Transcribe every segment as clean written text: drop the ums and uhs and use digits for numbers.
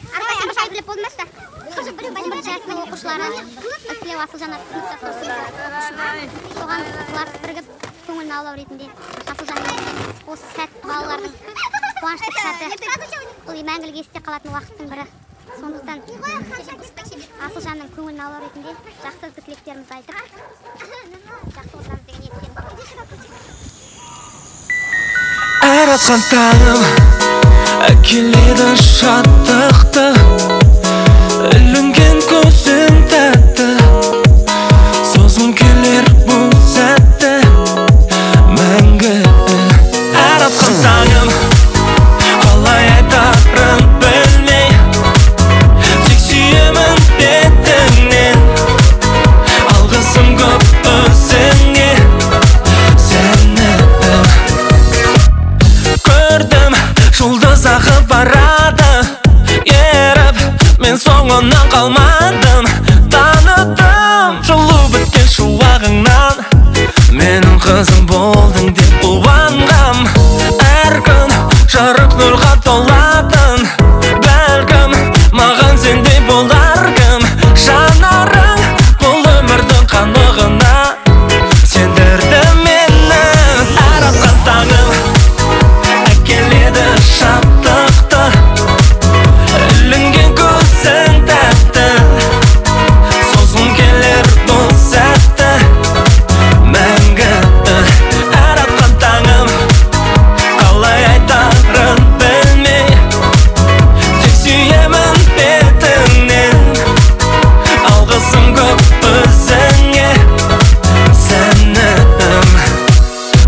Arkadaşlar bir şey bilip olmaz da. Bir jasının okuşları. Asli Asılcan sınıfta soğan klas birgip көңілін аулау ретінде Асылжан осы сәт балалардың қуанышты сәті бұл мәңгілік есте қалатын уақыттың бірі. Сондықтан Асылжанның көңілін аулау ретінде жақсы ізгі тілектерімізді айтып, жақсы отырамыз деген ниетпен. Әр атқан таңым әкеледі шаттықты, ілінген көзің тәтті, сосын келер бұл сәтті мәңгі. Әр атқан таңым қалай айтарын білмей, тек сүйемін бетіңнен, алғысым көп өзіңе сені. Көрдім жұлдыз ағып барады еріп, мен соңынан қалмадым, таныдым жылу біткен шуағыңнан, менің қызым болдың деп қуанғам. Әр күн жарық нұрға толатын, бәлкім маған сендей болар кім. Жанарың бұл өмірдің қанығына сендірді мені. Әр атқан таңым әкеледі шаттықты, ілінген көзің тәтті, сосын келер бұл сәтті мәңгі. Әр атқан таңым қалай айтарын білмей, тек сүйемін бетіңнен, алғысым көп өзіңе сенім.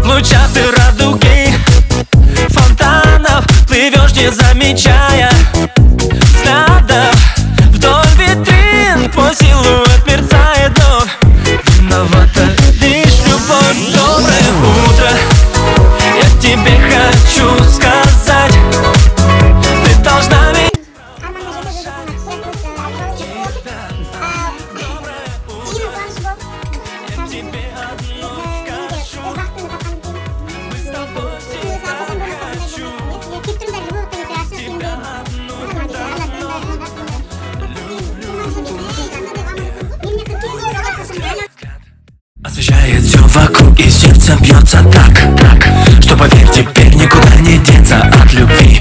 В лучах ты радуги фонтанов плывешь, не замечая взглядов. Вдоль витрин твой силуэт мерцает вновь. Виновата лишь любовь. Доброе утро, я тебе хочу сказать, ты должна меня. Тебе одно скажу, мы с тобой всегда хочу. Тебя одну освещает все вокруг, и сердце бьется так, что, поверь, теперь никуда не деться от любви.